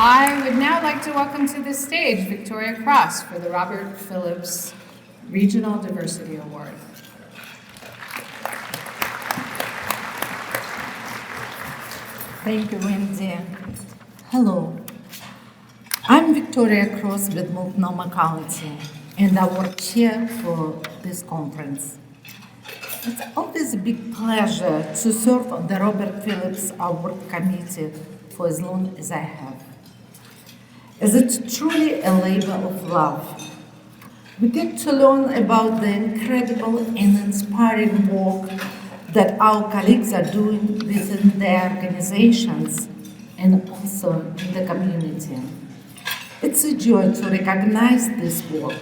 I would now like to welcome to the stage Victoria Cross for the Robert Phillips Regional Diversity Award. Thank you, Wendy. Hello. I'm Victoria Cross with Multnomah County, and I work chair for this conference. It's always a big pleasure to serve on the Robert Phillips Award Committee for as long as I have, as it's truly a labor of love. We get to learn about the incredible and inspiring work that our colleagues are doing within their organizations and also in the community. It's a joy to recognize this work.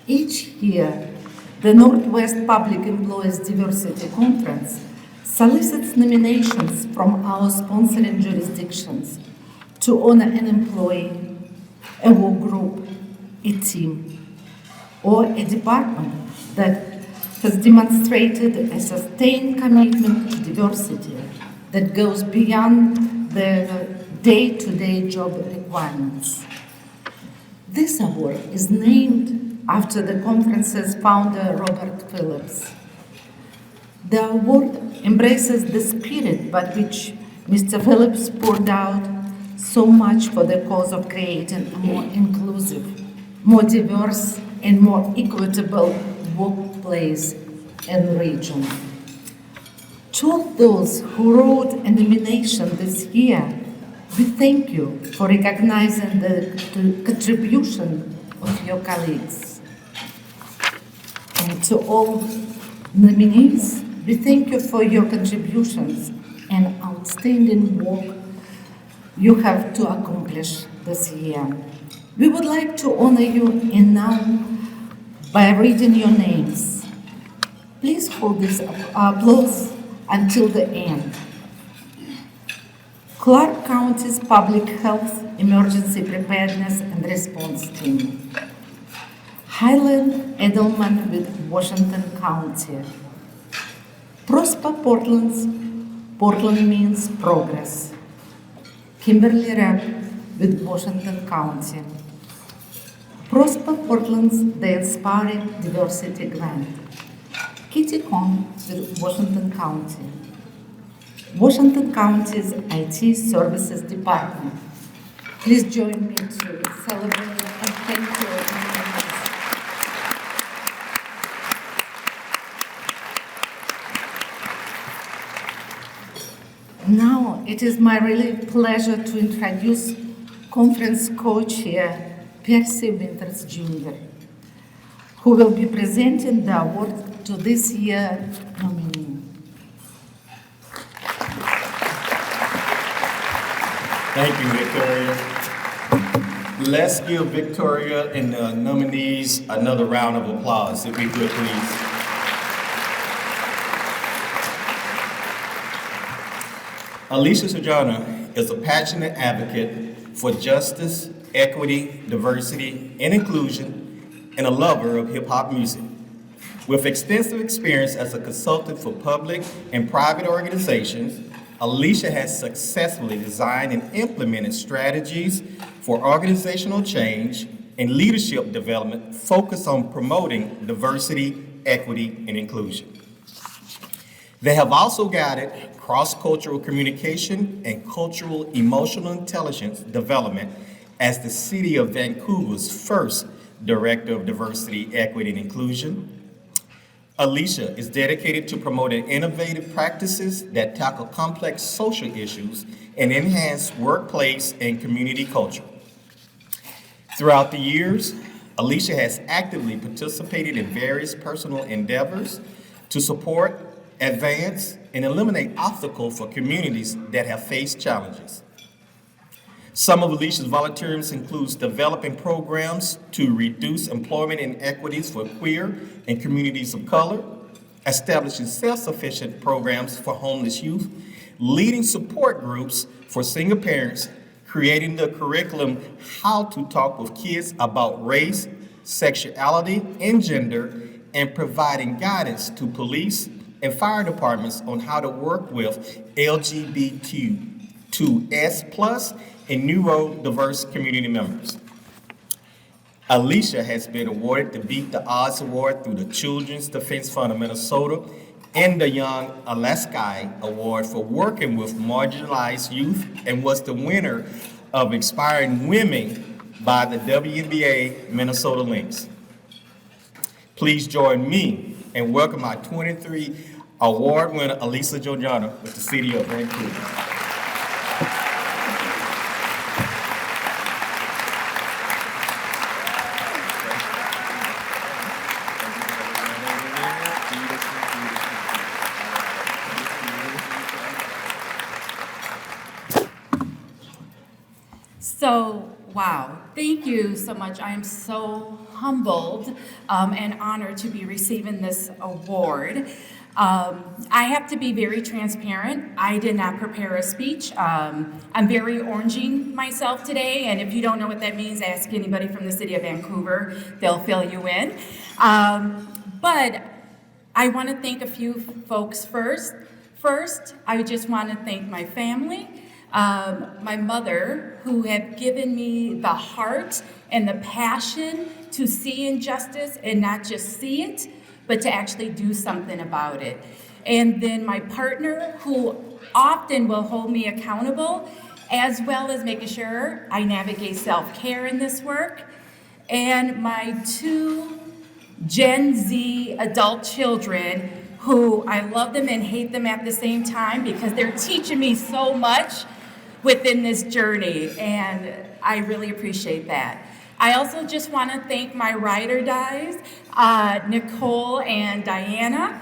Each year, the Northwest Public Employees Diversity Conference solicits nominations from our sponsoring jurisdictions to honor an employee, a work group, a team, or a department that has demonstrated a sustained commitment to diversity that goes beyond the day-to-day job requirements. This award is named after the conference's founder, Robert Phillips. The award embraces the spirit by which Mr. Phillips poured out so much for the cause of creating a more inclusive, more diverse, and more equitable workplace and region. To all those who wrote a nomination this year, we thank you for recognizing the contribution of your colleagues. And to all nominees, we thank you for your contributions and outstanding work you have to accomplish this year. We would like to honor you and now by reading your names. Please hold this applause until the end. Clark County's Public Health Emergency Preparedness and Response Team. Highland Edelman with Washington County. Prosper Portland's Portland Means Progress. Kimberly Rapp with Washington County. Prosper Portland's The Inspiring Diversity Grant. Kitty Kong with Washington County. Washington County's IT Services Department. Please join me to celebrate and thank you. Now, it is my really pleasure to introduce conference co-chair Percy Winters Jr., who will be presenting the award to this year's nominee. Thank you, Victoria. Let's give Victoria and the nominees another round of applause, if we could, please. Alicia Sojana is a passionate advocate for justice, equity, diversity, and inclusion, and a lover of hip-hop music. With extensive experience as a consultant for public and private organizations, Alicia has successfully designed and implemented strategies for organizational change and leadership development focused on promoting diversity, equity, and inclusion. They have also guided cross-cultural communication and cultural emotional intelligence development as the City of Vancouver's first Director of Diversity, Equity, and Inclusion. Alicia is dedicated to promoting innovative practices that tackle complex social issues and enhance workplace and community culture. Throughout the years, Alicia has actively participated in various personal endeavors to support, advance, and eliminate obstacles for communities that have faced challenges. Some of Alicia's volunteers includes developing programs to reduce employment inequities for queer and communities of color, establishing self-sufficient programs for homeless youth, leading support groups for single parents, creating the curriculum How to Talk with Kids About Race, Sexuality, and Gender, and providing guidance to police and fire departments on how to work with LGBTQ to S+, and neurodiverse community members. Alicia has been awarded the Beat the Odds Award through the Children's Defense Fund of Minnesota and the Young Alaskai Award for working with marginalized youth, and was the winner of Inspiring Women by the WNBA Minnesota Lynx. Please join me and welcome our 23 award winner, Alisa Georgiana, with the City of Vancouver. So, wow, thank you so much. I am so humbled and honored to be receiving this award. I have to be very transparent. I did not prepare a speech. I'm very oranging myself today, and if you don't know what that means, ask anybody from the city of Vancouver. They'll fill you in. But I want to thank a few folks first. First, I just want to thank my family. My mother, who had given me the heart and the passion to see injustice and not just see it, but to actually do something about it. And then my partner, who often will hold me accountable, as well as making sure I navigate self-care in this work. And my 2 Gen Z adult children, who I love them and hate them at the same time because they're teaching me so much within this journey, and I really appreciate that. I also just want to thank my ride or dies, Nicole and Diana.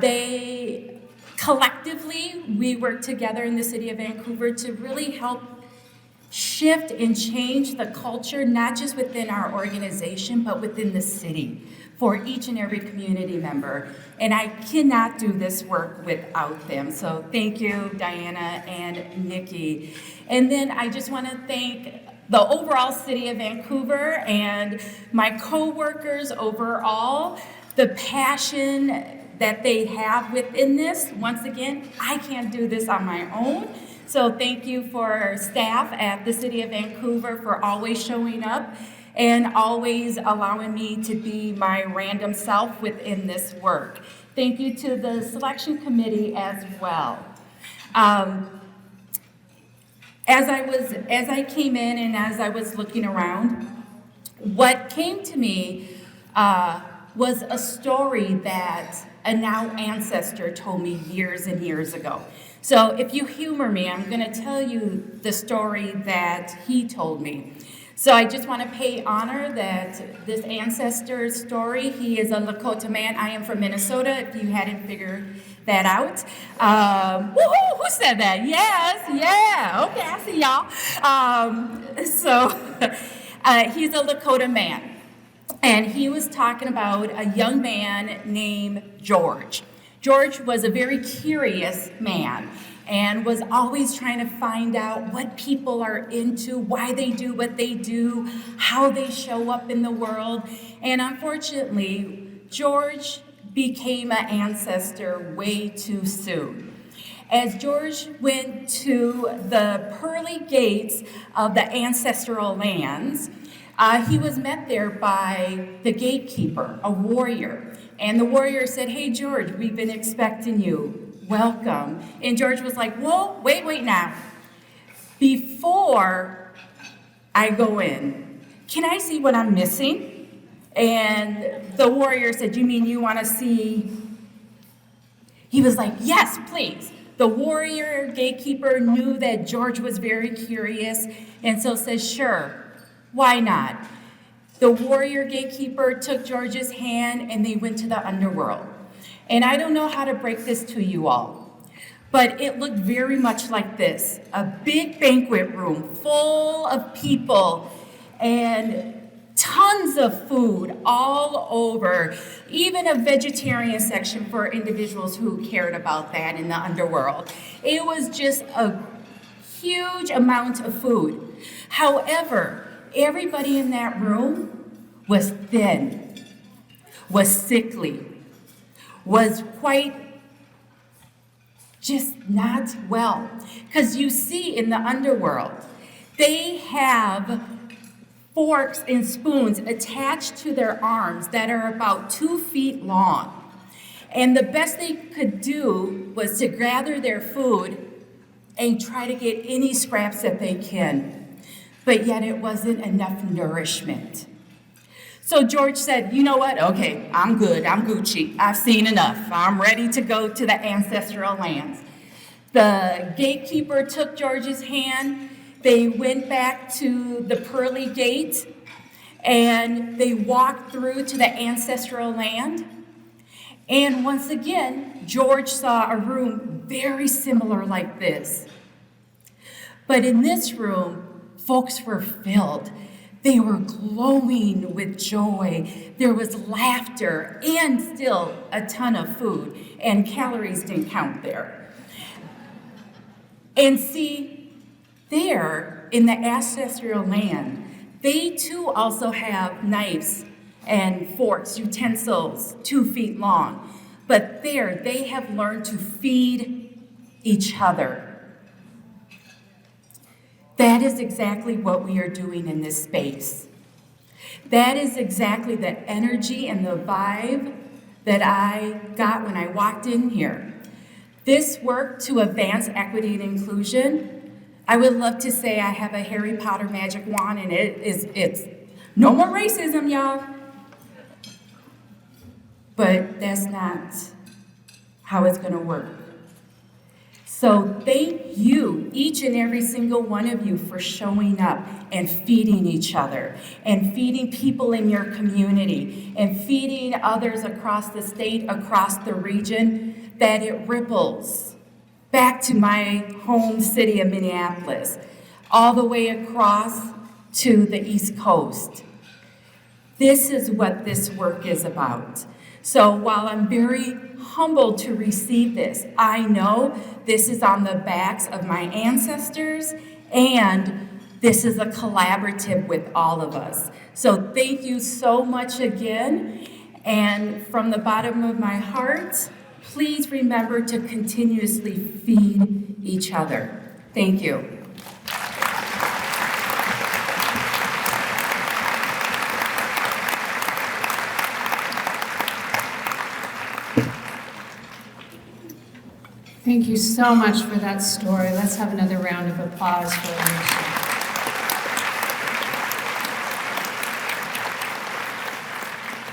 They collectively, we work together in the city of Vancouver to really help shift and change the culture, not just within our organization, but within the city for each and every community member. And I cannot do this work without them. So thank you, Diana and Nikki. And then I just want to thank the overall city of Vancouver and my coworkers overall, the passion that they have within this. Once again, I can't do this on my own. So thank you for staff at the City of Vancouver for always showing up and always allowing me to be my random self within this work. Thank you to the selection committee as well. As I came in and as I was looking around, what came to me was a story that a now ancestor told me years and years ago. So if you humor me, I'm going to tell you the story that he told me. So I just want to pay honor that this ancestor's story, he is a Lakota man. I am from Minnesota, if you hadn't figured that out. Woohoo, who said that? Yes, yeah, okay, I see y'all. He's a Lakota man. And he was talking about a young man named George. George was a very curious man and was always trying to find out what people are into, why they do what they do, how they show up in the world. And unfortunately, George became an ancestor way too soon. As George went to the pearly gates of the ancestral lands, he was met there by the gatekeeper, a warrior. And the warrior said, "Hey, George, we've been expecting you. Welcome." And George was like, "Whoa, wait now. Before I go in, can I see what I'm missing?" And the warrior said, "You mean you want to see?" He was like, "Yes, please." The warrior gatekeeper knew that George was very curious, and so said, "Sure, why not?" The warrior gatekeeper took George's hand and they went to the underworld. And I don't know how to break this to you all, but it looked very much like this: a big banquet room full of people and tons of food all over, even a vegetarian section for individuals who cared about that in the underworld. It was just a huge amount of food. However, everybody in that room was thin, was sickly, was quite just not well. Because you see in the underworld, they have forks and spoons attached to their arms that are about 2 feet long. And the best they could do was to gather their food and try to get any scraps that they can. But yet it wasn't enough nourishment. So George said, you know what? Okay, I'm good. I'm Gucci. I've seen enough. I'm ready to go to the ancestral lands. The gatekeeper took George's hand. They went back to the pearly gate and they walked through to the ancestral land. And once again, George saw a room very similar like this. But in this room, folks were filled. They were glowing with joy. There was laughter and still a ton of food, and calories didn't count there. And see, there in the ancestral land, they too also have knives and forks, utensils 2 feet long. But there, they have learned to feed each other. That is exactly what we are doing in this space. That is exactly the energy and the vibe that I got when I walked in here. This work to advance equity and inclusion, I would love to say I have a Harry Potter magic wand and it's no more racism, y'all. But that's not how it's gonna work. So thank you, each and every single one of you, for showing up and feeding each other and feeding people in your community and feeding others across the state, across the region, that it ripples back to my home city of Minneapolis, all the way across to the East Coast. This is what this work is about. So while I'm very humbled to receive this, I know this is on the backs of my ancestors, and this is a collaborative with all of us. So thank you so much again, and from the bottom of my heart, please remember to continuously feed each other. Thank you. Thank you so much for that story. Let's have another round of applause for Alicia.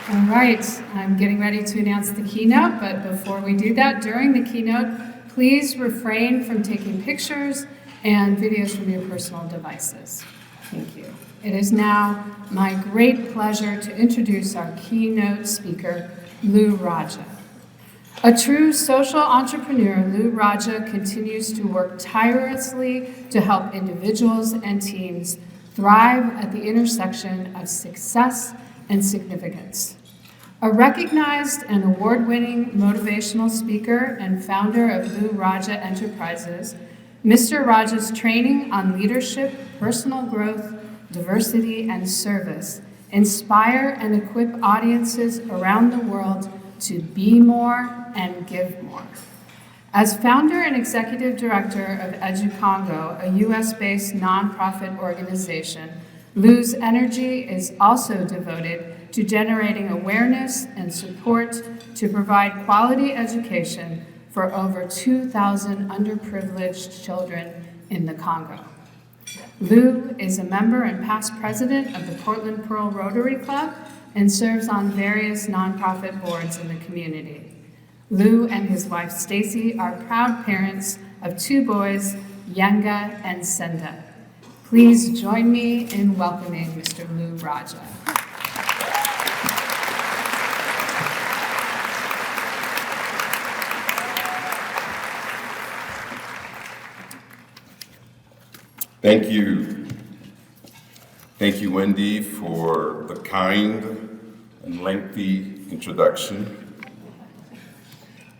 All right, I'm getting ready to announce the keynote, but before we do that, during the keynote, please refrain from taking pictures and videos from your personal devices. Thank you. It is now my great pleasure to introduce our keynote speaker, Lou Raja. A true social entrepreneur, Lou Raja continues to work tirelessly to help individuals and teams thrive at the intersection of success and significance. A recognized and award-winning motivational speaker and founder of Lou Raja Enterprises, Mr. Raja's training on leadership, personal growth, diversity, and service inspire and equip audiences around the world to be more and give more. As founder and executive director of EduCongo, a US-based nonprofit organization, Lou's energy is also devoted to generating awareness and support to provide quality education for over 2,000 underprivileged children in the Congo. Lou is a member and past president of the Portland Pearl Rotary Club and serves on various nonprofit boards in the community. Lou and his wife Stacy are proud parents of 2 boys, Yenga and Senda. Please join me in welcoming Mr. Lou Raja. Thank you. Thank you, Wendy, for the kind and lengthy introduction.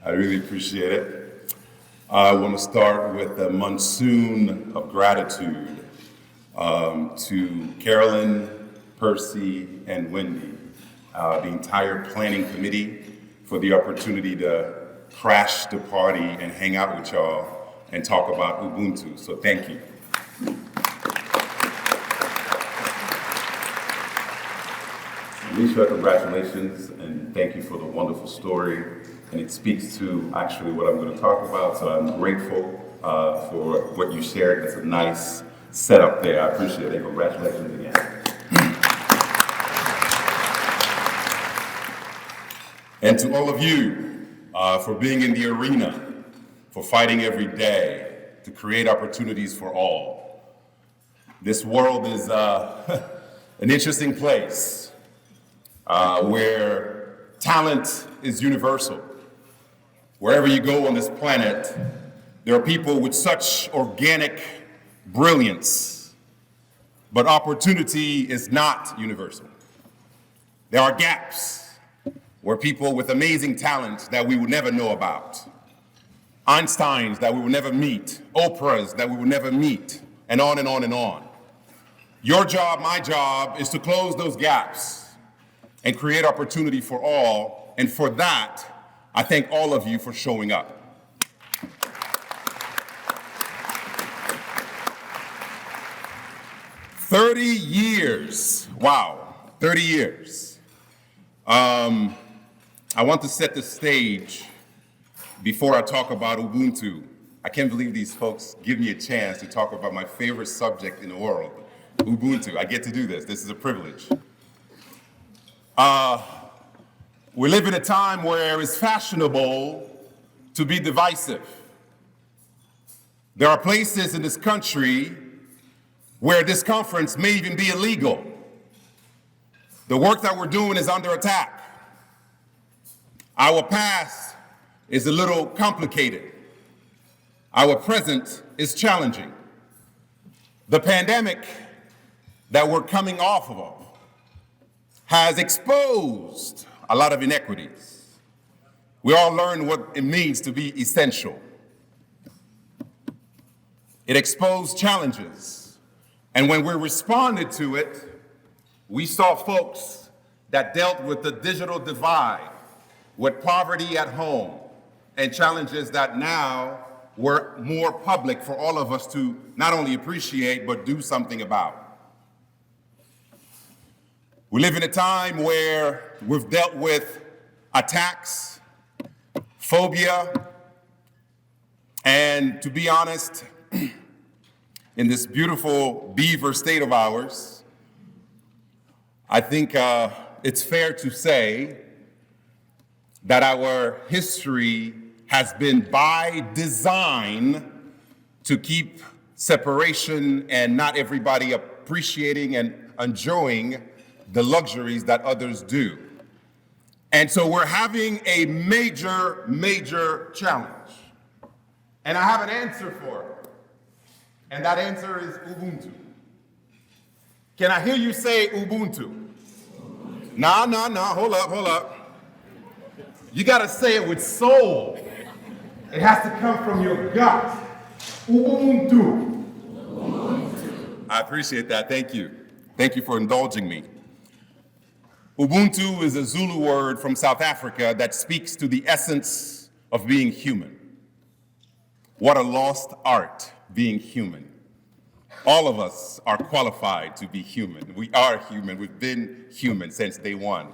I really appreciate it. I want to start with a monsoon of gratitude to Carolyn, Percy, and Wendy, the entire planning committee, for the opportunity to crash the party and hang out with y'all and talk about Ubuntu. So thank you. Alicia, congratulations, and thank you for the wonderful story. And it speaks to actually what I'm going to talk about, so I'm grateful for what you shared. That's a nice setup there. I appreciate it. Congratulations again. And to all of you for being in the arena, for fighting every day to create opportunities for all. This world is an interesting place where talent is universal. Wherever you go on this planet, there are people with such organic brilliance, but opportunity is not universal. There are gaps where people with amazing talent that we would never know about, Einsteins that we will never meet, Oprahs that we will never meet, and on and on and on. Your job, my job, is to close those gaps and create opportunity for all, and for that, I thank all of you for showing up. "30 years, wow, 30 years. I want to set the stage before I talk about Ubuntu. I can't believe these folks give me a chance to talk about my favorite subject in the world, Ubuntu. I get to do this. This is a privilege. We live in a time where it's fashionable to be divisive. There are places in this country where this conference may even be illegal. The work that we're doing is under attack. Our past is a little complicated. Our present is challenging. The pandemic that we're coming off of has exposed a lot of inequities. We all learned what it means to be essential. It exposed challenges. And when we responded to it, we saw folks that dealt with the digital divide, with poverty at home, and challenges that now were more public for all of us to not only appreciate, but do something about. We live in a time where we've dealt with attacks, phobia, and to be honest, in this beautiful beaver state of ours, I think it's fair to say that our history has been by design to keep separation and not everybody appreciating and enjoying the luxuries that others do. And so we're having a major, major challenge. And I have an answer for it. And that answer is Ubuntu. Can I hear you say Ubuntu? No, hold up. You gotta say it with soul. It has to come from your gut. Ubuntu. I appreciate that, thank you. Thank you for indulging me. Ubuntu is a Zulu word from South Africa that speaks to the essence of being human. What a lost art, being human. All of us are qualified to be human. We are human. We've been human since day one.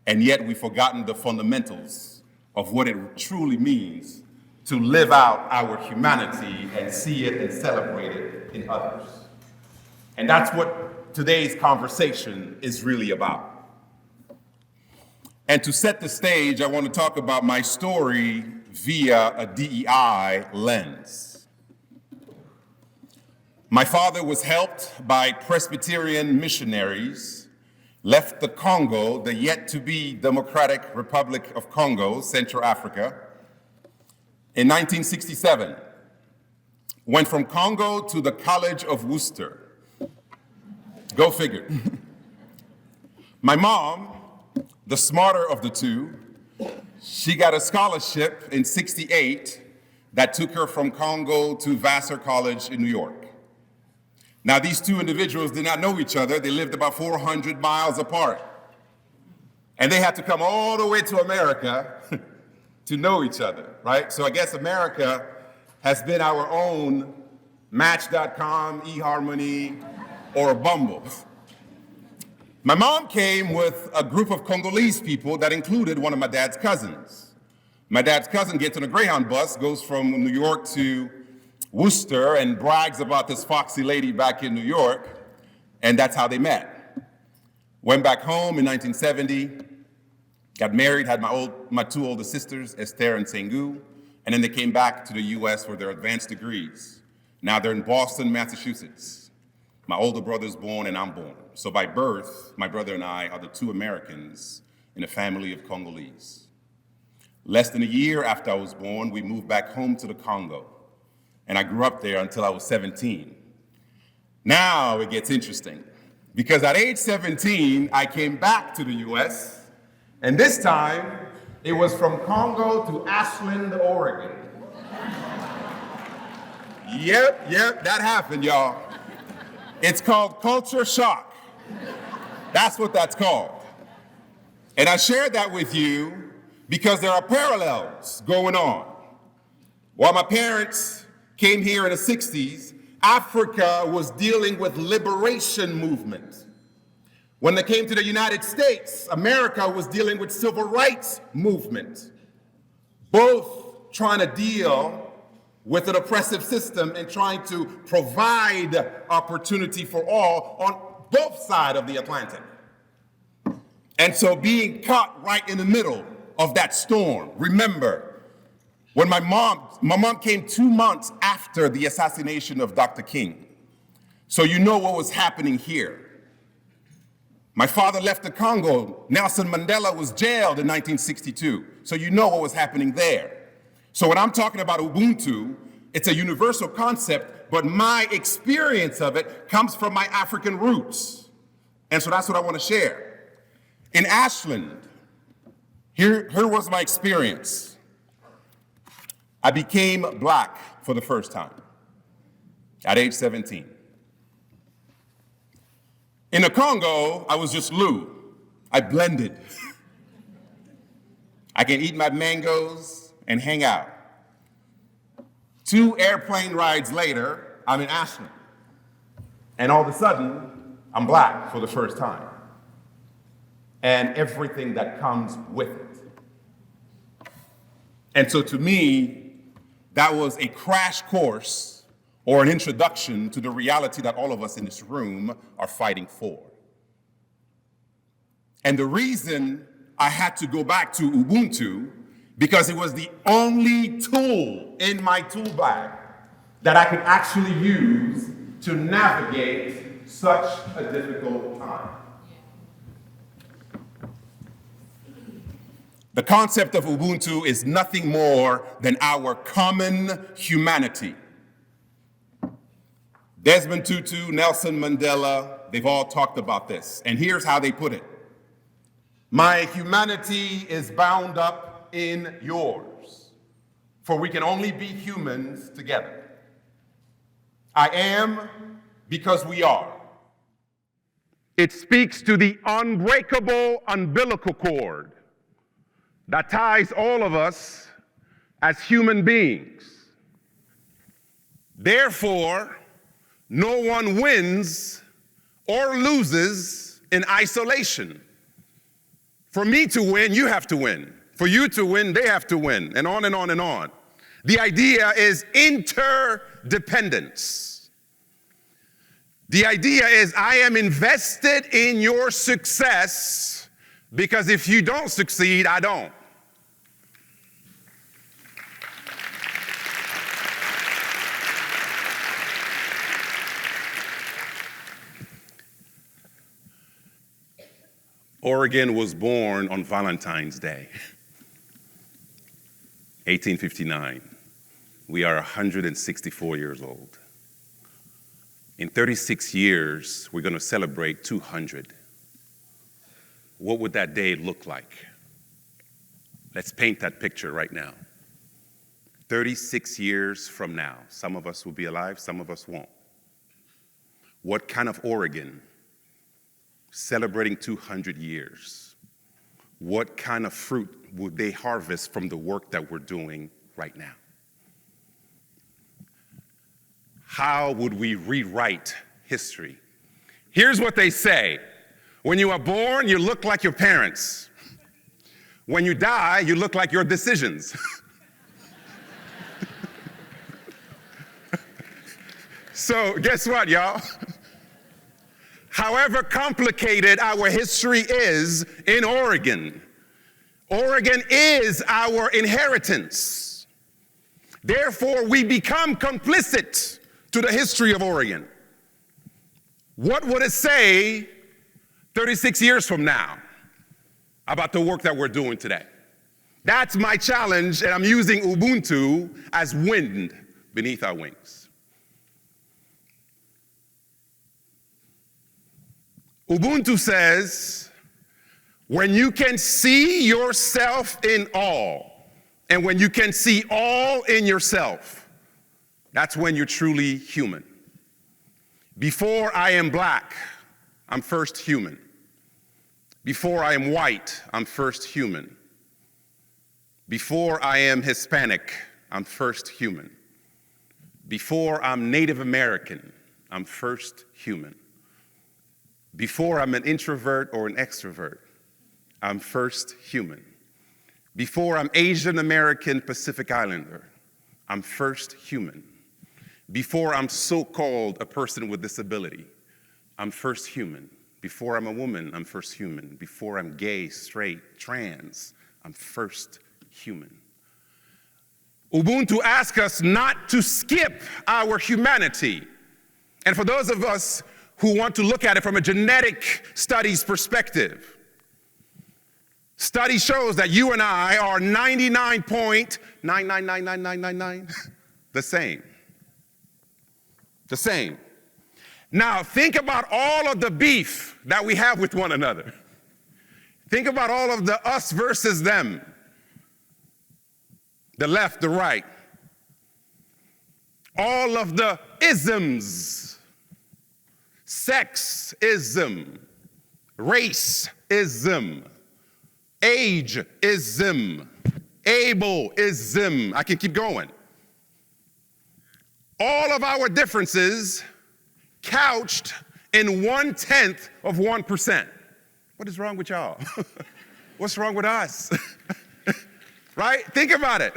And yet we've forgotten the fundamentals of what it truly means to live out our humanity and see it and celebrate it in others. And that's what today's conversation is really about. And to set the stage, I want to talk about my story via a DEI lens. My father was helped by Presbyterian missionaries, left the Congo, the yet-to-be Democratic Republic of Congo, Central Africa, in 1967. Went from Congo to the College of Worcester. Go figure. My mom, the smarter of the two, she got a scholarship in '68 that took her from Congo to Vassar College in New York. Now, these two individuals did not know each other. They lived about 400 miles apart. And they had to come all the way to America to know each other, right? So I guess America has been our own Match.com, eHarmony, or Bumble. My mom came with a group of Congolese people that included one of my dad's cousins. My dad's cousin gets on a Greyhound bus, goes from New York to Worcester, and brags about this foxy lady back in New York, and that's how they met. Went back home in 1970, got married, had my two older sisters, Esther and Sengu, and then they came back to the US for their advanced degrees. Now they're in Boston, Massachusetts. My older brother's born and I'm born. So by birth, my brother and I are the two Americans in a family of Congolese. Less than a year after I was born, we moved back home to the Congo. And I grew up there until I was 17. Now it gets interesting, because at age 17, I came back to the US, and this time, it was from Congo to Ashland, Oregon. Yep, that happened, y'all. It's called culture shock. That's what that's called. And I shared that with you because there are parallels going on. While my parents came here in the 60s, Africa was dealing with liberation movement. When they came to the United States, America was dealing with civil rights movement, both trying to deal with an oppressive system and trying to provide opportunity for all on both sides of the Atlantic. And so being caught right in the middle of that storm, remember, when my mom came 2 months after the assassination of Dr. King. So you know what was happening here. My father left the Congo. Nelson Mandela was jailed in 1962. So you know what was happening there. So when I'm talking about Ubuntu, it's a universal concept, but my experience of it comes from my African roots. And so that's what I want to share. In Ashland, here was my experience. I became black for the first time at age 17. In the Congo, I was just Lou. I blended. I can eat my mangoes and hang out. 2 airplane rides later, I'm in Ashland. And all of a sudden, I'm black for the first time. And everything that comes with it. And so to me, that was a crash course or an introduction to the reality that all of us in this room are fighting for. And the reason I had to go back to Ubuntu, because it was the only tool in my tool bag that I could actually use to navigate such a difficult time. The concept of Ubuntu is nothing more than our common humanity. Desmond Tutu, Nelson Mandela, they've all talked about this. And here's how they put it. My humanity is bound up in yours, for we can only be humans together. I am because we are. It speaks to the unbreakable umbilical cord that ties all of us as human beings. Therefore, no one wins or loses in isolation. For me to win, you have to win. For you to win, they have to win, and on and on and on. The idea is interdependence. The idea is I am invested in your success because if you don't succeed, I don't. Oregon was born on Valentine's Day, 1859. We are 164 years old. In 36 years, we're going to celebrate 200. What would that day look like? Let's paint that picture right now. 36 years from now, some of us will be alive, some of us won't. What kind of Oregon? Celebrating 200 years. What kind of fruit would they harvest from the work that we're doing right now? How would we rewrite history? Here's what they say. When you are born, you look like your parents. When you die, you look like your decisions. So guess what, y'all? However complicated our history is in Oregon, Oregon is our inheritance. Therefore, we become complicit to the history of Oregon. What would it say 36 years from now about the work that we're doing today? That's my challenge, and I'm using Ubuntu as wind beneath our wings. Ubuntu says, when you can see yourself in all, and when you can see all in yourself, that's when you're truly human. Before I am black, I'm first human. Before I am white, I'm first human. Before I am Hispanic, I'm first human. Before I'm Native American, I'm first human. Before I'm an introvert or an extrovert, I'm first human. Before I'm Asian American Pacific Islander, I'm first human. Before I'm so-called a person with disability, I'm first human. Before I'm a woman, I'm first human. Before I'm gay, straight, trans, I'm first human. Ubuntu asks us not to skip our humanity. And for those of us who want to look at it from a genetic studies perspective, study shows that you and I are 99.9999999 the same. The same. Now, think about all of the beef that we have with one another. Think about all of the us versus them. The left, the right. All of the isms. Sexism. Racism. Ageism. Ableism. I can keep going. All of our differences couched in 1/10 of 1%. What is wrong with y'all? What's wrong with us? Right? Think about it.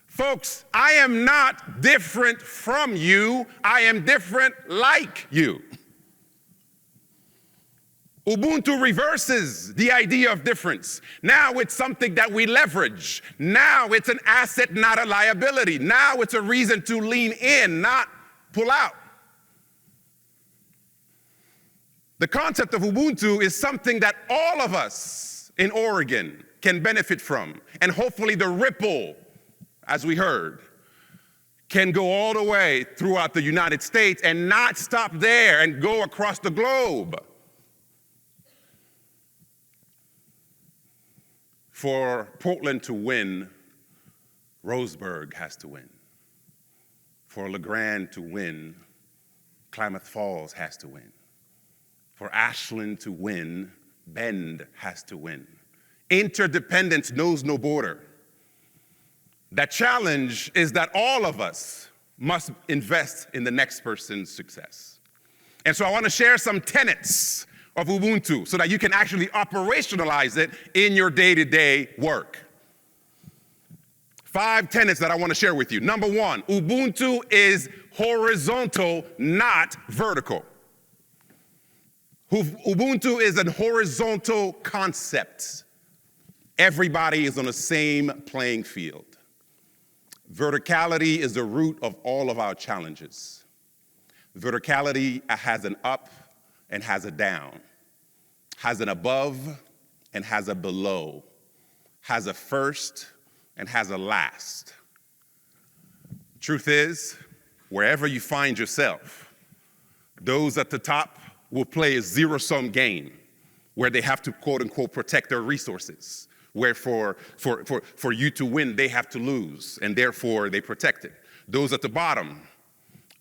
Folks, I am not different from you. I am different like you. Ubuntu reverses the idea of difference. Now it's something that we leverage. Now it's an asset, not a liability. Now it's a reason to lean in, not pull out. The concept of Ubuntu is something that all of us in Oregon can benefit from. And hopefully the ripple, as we heard, can go all the way throughout the United States and not stop there and go across the globe. For Portland to win, Roseburg has to win. For LeGrand to win, Klamath Falls has to win. For Ashland to win, Bend has to win. Interdependence knows no border. The challenge is that all of us must invest in the next person's success. And so I want to share some tenets of Ubuntu so that you can actually operationalize it in your day-to-day work. 5 tenets that I want to share with you. Number 1, Ubuntu is horizontal, not vertical. Ubuntu is a horizontal concept. Everybody is on the same playing field. Verticality is the root of all of our challenges. Verticality has an up and has a down, has an above and has a below, has a first and has a last. Truth is, wherever you find yourself, those at the top will play a zero-sum game where they have to, quote unquote, protect their resources, where for you to win, they have to lose, and therefore they protect it. Those at the bottom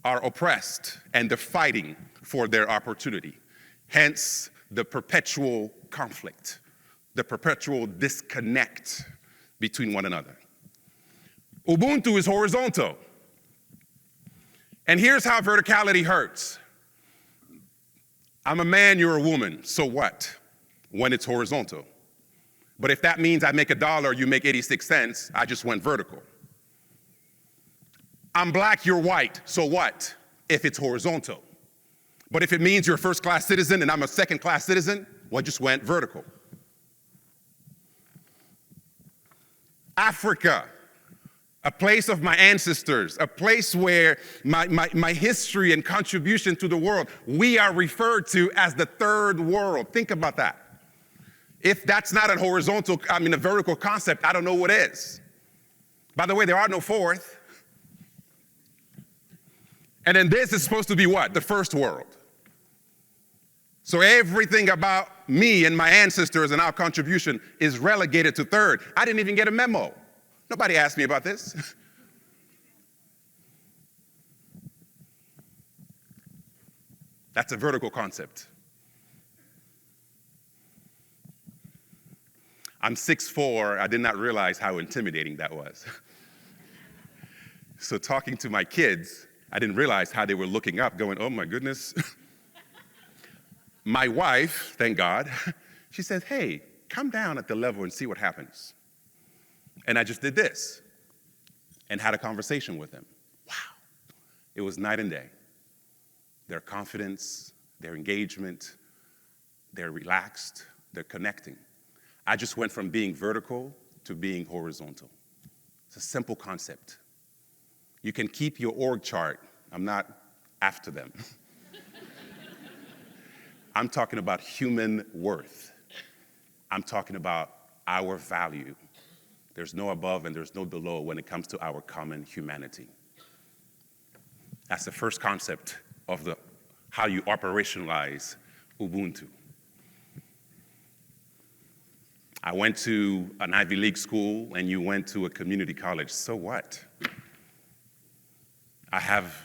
are oppressed, and they're fighting for their opportunity. Hence, the perpetual conflict, the perpetual disconnect between one another. Ubuntu is horizontal. And here's how verticality hurts. I'm a man, you're a woman, so what? When it's horizontal. But if that means I make $1, you make 86 cents, I just went vertical. I'm black, you're white, so what? If it's horizontal. But if it means you're a first-class citizen and I'm a second-class citizen, well, I just went vertical. Africa, a place of my ancestors, a place where my history and contribution to the world, we are referred to as the third world. Think about that. If that's not a vertical concept, I don't know what is. By the way, there are no fourth. And then this is supposed to be what? The first world. So everything about me and my ancestors and our contribution is relegated to third. I didn't even get a memo. Nobody asked me about this. That's a vertical concept. I'm 6'4". I did not realize how intimidating that was. So talking to my kids, I didn't realize how they were looking up, going, oh my goodness. My wife, thank God, she said, hey, come down at the level and see what happens. And I just did this and had a conversation with them. Wow. It was night and day. Their confidence, their engagement, they're relaxed, they're connecting. I just went from being vertical to being horizontal. It's a simple concept. You can keep your org chart. I'm not after them. I'm talking about human worth. I'm talking about our value. There's no above and there's no below when it comes to our common humanity. That's the first concept of how you operationalize Ubuntu. I went to an Ivy League school and you went to a community college. So what? I have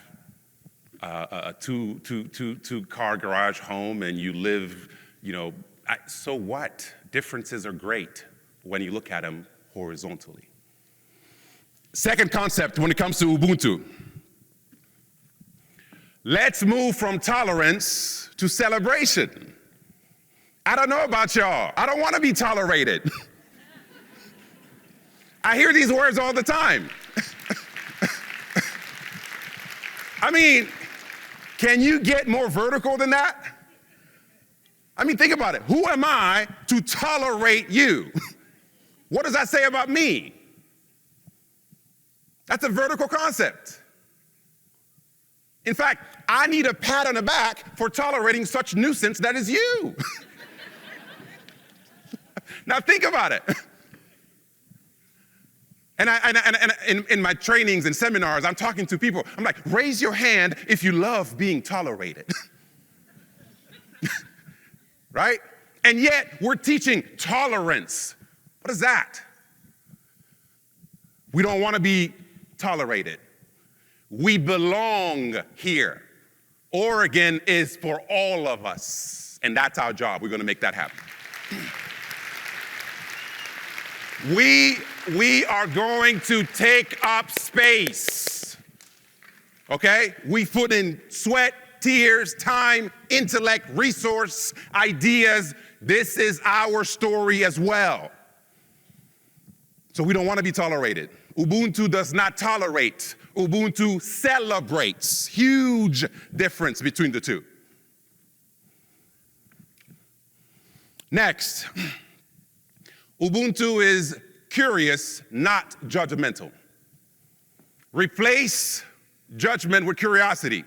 a two-car garage home and you live, so what? Differences are great when you look at them horizontally. Second concept when it comes to Ubuntu. Let's move from tolerance to celebration. I don't know about y'all. I don't want to be tolerated. I hear these words all the time. I mean, can you get more vertical than that? I mean, think about it. Who am I to tolerate you? What does that say about me? That's a vertical concept. In fact, I need a pat on the back for tolerating such nuisance that is you. Now think about it. And in my trainings and seminars, I'm talking to people. I'm like, raise your hand if you love being tolerated. Right? And yet, we're teaching tolerance. What is that? We don't want to be tolerated. We belong here. Oregon is for all of us. And that's our job. We're going to make that happen. We are going to take up space, okay? We put in sweat, tears, time, intellect, resource, ideas. This is our story as well. So we don't want to be tolerated. Ubuntu does not tolerate. Ubuntu celebrates. Huge difference between the two. Next. Ubuntu is curious, not judgmental. Replace judgment with curiosity.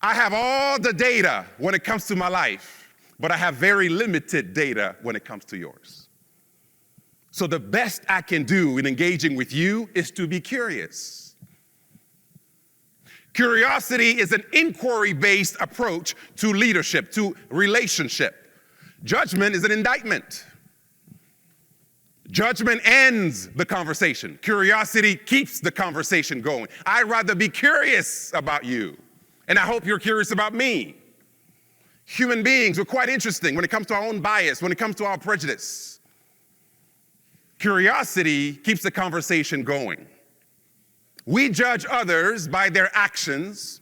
I have all the data when it comes to my life, but I have very limited data when it comes to yours. So the best I can do in engaging with you is to be curious. Curiosity is an inquiry-based approach to leadership, to relationship. Judgment is an indictment. Judgment ends the conversation. Curiosity keeps the conversation going. I'd rather be curious about you, and I hope you're curious about me. Human beings, we're quite interesting when it comes to our own bias, when it comes to our prejudice. Curiosity keeps the conversation going. We judge others by their actions,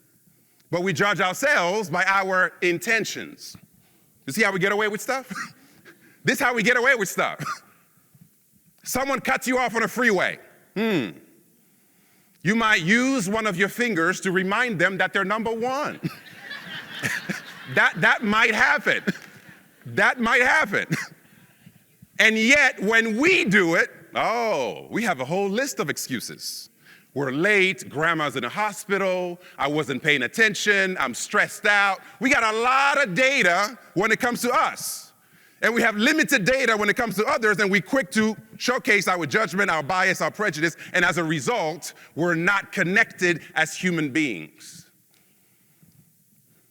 but we judge ourselves by our intentions. You see how we get away with stuff? This is how we get away with stuff. Someone cuts you off on a freeway. You might use one of your fingers to remind them that they're number one. That might happen. That might happen. And yet, when we do it, we have a whole list of excuses. We're late, grandma's in the hospital, I wasn't paying attention, I'm stressed out. We got a lot of data when it comes to us. And we have limited data when it comes to others, and we're quick to showcase our judgment, our bias, our prejudice, and as a result, we're not connected as human beings.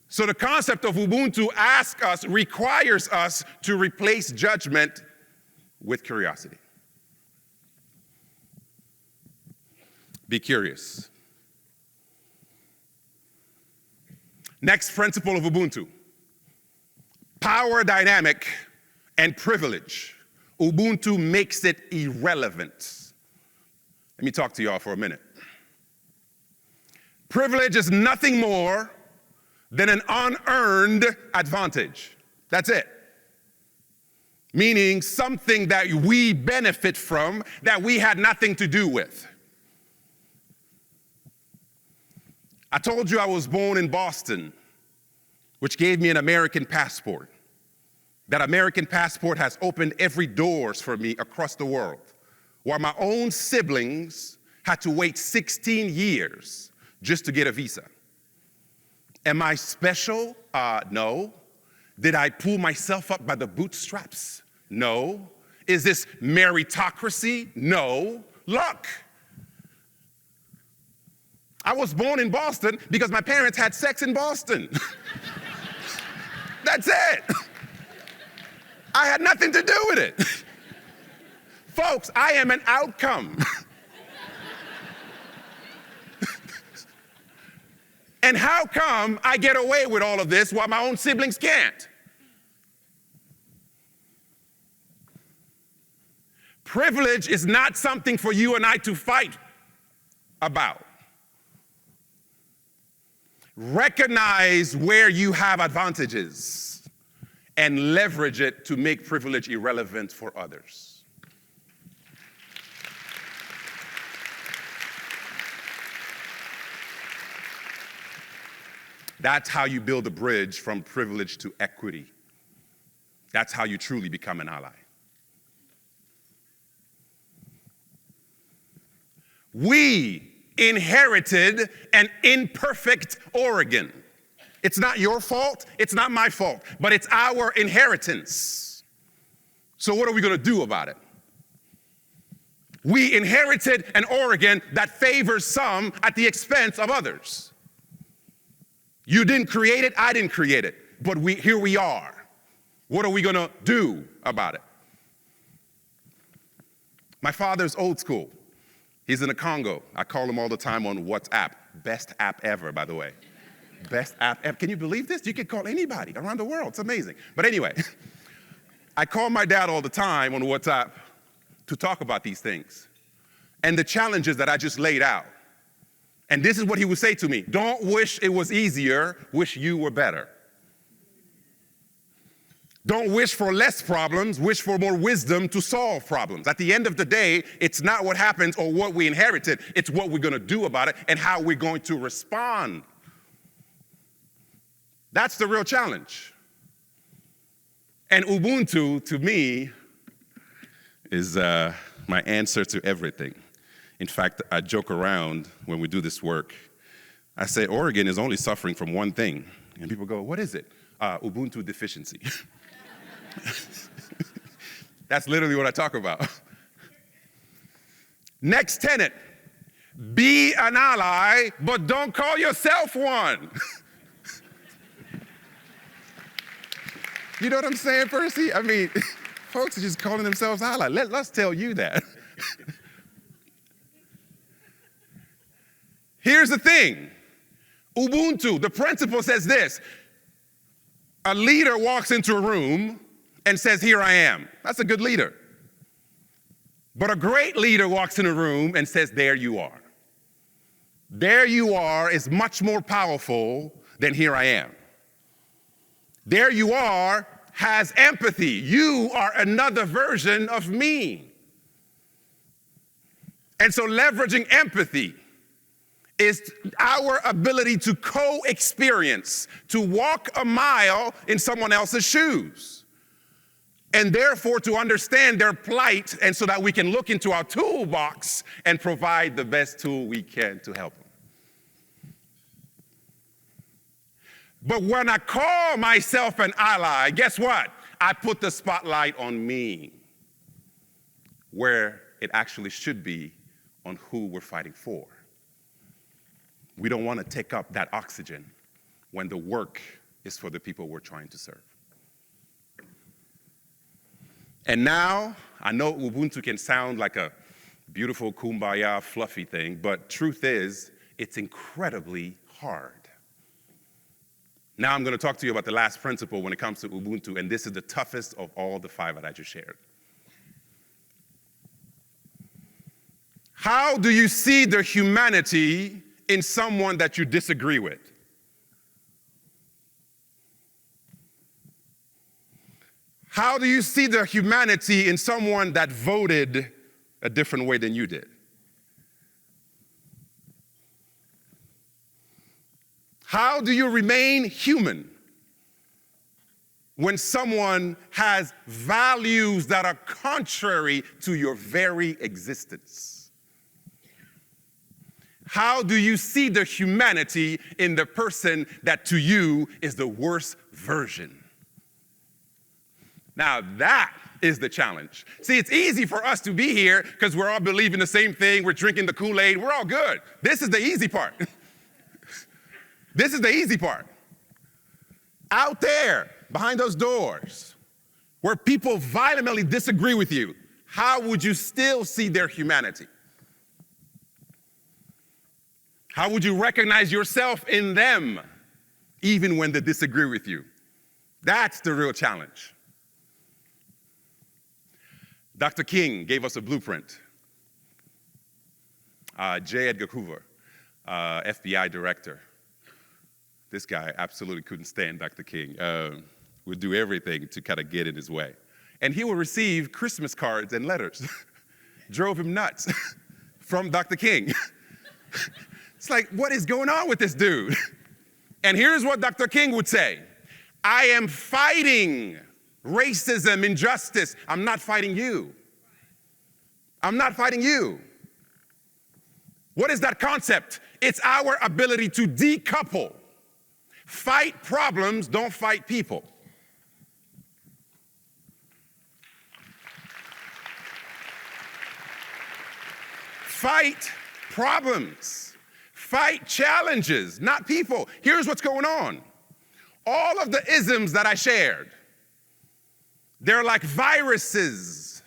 So the concept of Ubuntu requires us to replace judgment with curiosity. Be curious. Next principle of Ubuntu: power dynamic and privilege. Ubuntu makes it irrelevant. Let me talk to y'all for a minute. Privilege is nothing more than an unearned advantage. That's it. Meaning something that we benefit from that we had nothing to do with. I told you I was born in Boston, which gave me an American passport. That American passport has opened every doors for me across the world, while my own siblings had to wait 16 years just to get a visa. Am I special? No. Did I pull myself up by the bootstraps? No. Is this meritocracy? No. Luck. I was born in Boston because my parents had sex in Boston. That's it. I had nothing to do with it. Folks, I am an outcome. And how come I get away with all of this while my own siblings can't? Privilege is not something for you and I to fight about. Recognize where you have advantages and leverage it to make privilege irrelevant for others. That's how you build a bridge from privilege to equity. That's how you truly become an ally. We inherited an imperfect Oregon. It's not your fault, it's not my fault, but it's our inheritance. So what are we going to do about it? We inherited an Oregon that favors some at the expense of others. You didn't create it, I didn't create it, but here we are. What are we going to do about it? My father's old school. He's in the Congo. I call him all the time on WhatsApp. Best app ever, by the way. Best app ever. Can you believe this? You can call anybody around the world. It's amazing. But anyway, I call my dad all the time on WhatsApp to talk about these things and the challenges that I just laid out. And this is what he would say to me: don't wish it was easier, wish you were better. Don't wish for less problems, wish for more wisdom to solve problems. At the end of the day, it's not what happens or what we inherited, it's what we're going to do about it and how we're going to respond. That's the real challenge. And Ubuntu, to me, is my answer to everything. In fact, I joke around when we do this work. I say Oregon is only suffering from one thing. And people go, what is it? Ubuntu deficiency. That's literally what I talk about. Next tenet: be an ally, but don't call yourself one. You know what I'm saying, Percy? I mean, folks are just calling themselves ally. Let's tell you that. Here's the thing. Ubuntu, the principle says this: A leader walks into a room and says, "Here I am." That's a good leader. But a great leader walks in a room and says, "There you are." "There you are" is much more powerful than "here I am." "There you are" has empathy. You are another version of me. And so leveraging empathy is our ability to co-experience, to walk a mile in someone else's shoes, and therefore to understand their plight, and so that we can look into our toolbox and provide the best tool we can to help them. But when I call myself an ally, guess what? I put the spotlight on me, where it actually should be on who we're fighting for. We don't want to take up that oxygen when the work is for the people we're trying to serve. And now, I know Ubuntu can sound like a beautiful kumbaya, fluffy thing, but truth is, it's incredibly hard. Now I'm going to talk to you about the last principle when it comes to Ubuntu, and this is the toughest of all the 5 that I just shared. How do you see the humanity in someone that you disagree with? How do you see the humanity in someone that voted a different way than you did? How do you remain human when someone has values that are contrary to your very existence? How do you see the humanity in the person that to you is the worst version? Now that is the challenge. See, it's easy for us to be here because we're all believing the same thing, we're drinking the Kool-Aid, we're all good. This is the easy part. This is the easy part. Out there, behind those doors, where people violently disagree with you, how would you still see their humanity? How would you recognize yourself in them, even when they disagree with you? That's the real challenge. Dr. King gave us a blueprint. J. Edgar Hoover, FBI director. This guy absolutely couldn't stand Dr. King. Would do everything to kind of get in his way. And he would receive Christmas cards and letters. Drove him nuts from Dr. King. It's like, what is going on with this dude? And here's what Dr. King would say. "I am fighting racism, injustice. I'm not fighting you. I'm not fighting you." What is that concept? It's our ability to decouple. Fight problems, don't fight people. Fight problems. Fight challenges, not people. Here's what's going on. All of the isms that I shared, they're like viruses.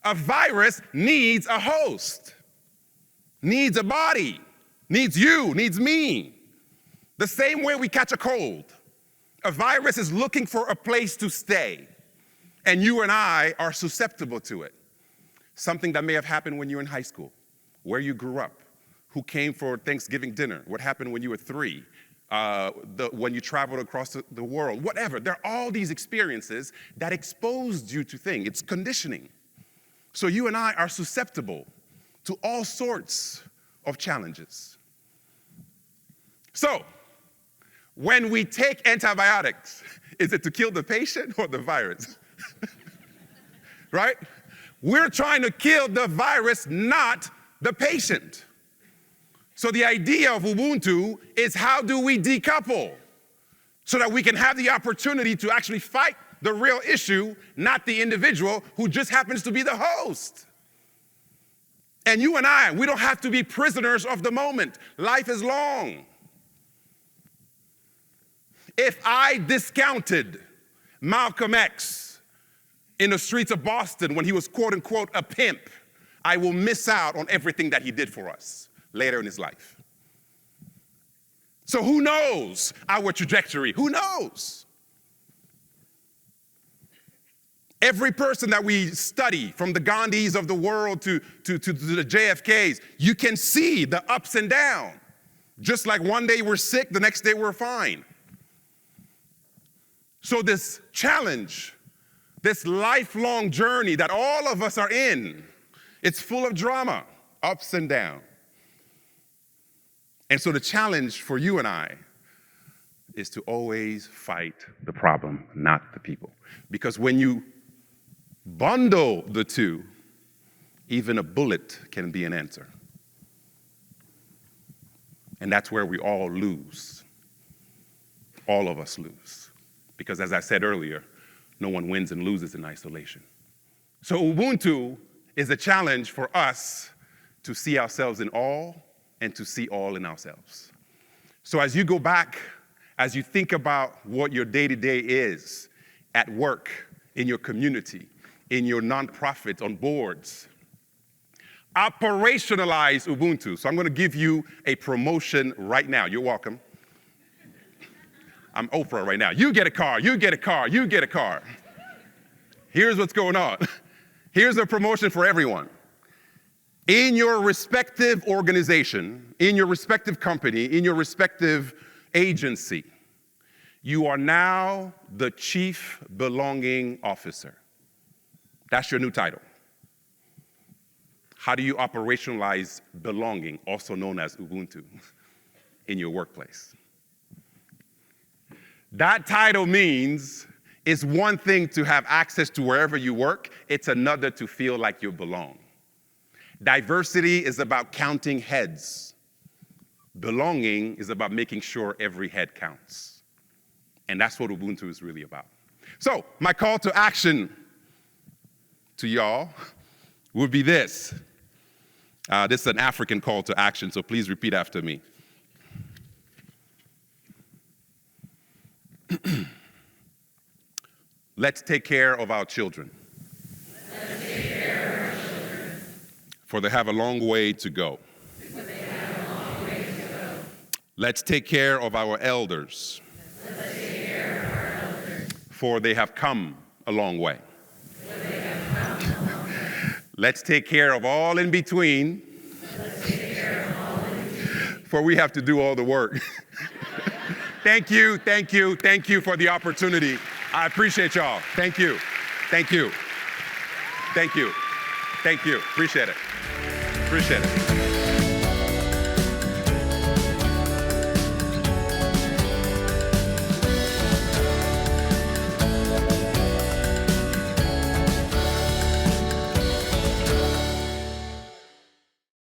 A virus needs a host, needs a body, needs you, needs me. The same way we catch a cold. A virus is looking for a place to stay, and you and I are susceptible to it. Something that may have happened when you were in high school, where you grew up, who came for Thanksgiving dinner, what happened when you were 3, when you traveled across the world, whatever. There are all these experiences that exposed you to things. It's conditioning. So you and I are susceptible to all sorts of challenges. So, when we take antibiotics, is it to kill the patient or the virus? Right? We're trying to kill the virus, not the patient. So the idea of Ubuntu is, how do we decouple so that we can have the opportunity to actually fight the real issue, not the individual who just happens to be the host. And you and I, we don't have to be prisoners of the moment. Life is long. If I discounted Malcolm X in the streets of Boston when he was quote unquote a pimp, I will miss out on everything that he did for us later in his life. So who knows our trajectory? Who knows? Every person that we study, from the Gandhis of the world to the JFKs, you can see the ups and downs. Just like one day we're sick, the next day we're fine. So this challenge, this lifelong journey that all of us are in, it's full of drama, ups and downs. And so the challenge for you and I is to always fight the problem, not the people. Because when you bundle the two, even a bullet can be an answer. And that's where we all lose. All of us lose. Because as I said earlier, no one wins and loses in isolation. So Ubuntu is a challenge for us to see ourselves in all and to see all in ourselves. So as you go back, as you think about what your day-to-day is at work, in your community, in your nonprofit, on boards, operationalize Ubuntu. So I'm going to give you a promotion right now. You're welcome. I'm Oprah right now. You get a car, you get a car, you get a car. Here's what's going on. Here's a promotion for everyone. In your respective organization, in your respective company, in your respective agency, you are now the Chief Belonging Officer. That's your new title. How do you operationalize belonging, also known as Ubuntu, in your workplace? That title means it's one thing to have access to wherever you work, it's another to feel like you belong. Diversity is about counting heads. Belonging is about making sure every head counts. And that's what Ubuntu is really about. So, my call to action to y'all would be this. This is an African call to action, so please repeat after me. Let's take care of our children. Let's take care of our children. For they have a long way to go. For they have a long way to go. Let's take care of our elders. Let's take care of our elders. For they have come a long way. For they have come a long way. Let's take care of all in between. Let's take care of all in between. For we have to do all the work. Thank you, thank you, thank you for the opportunity. I appreciate y'all. Thank you. Thank you. Thank you. Thank you. Appreciate it. Appreciate it.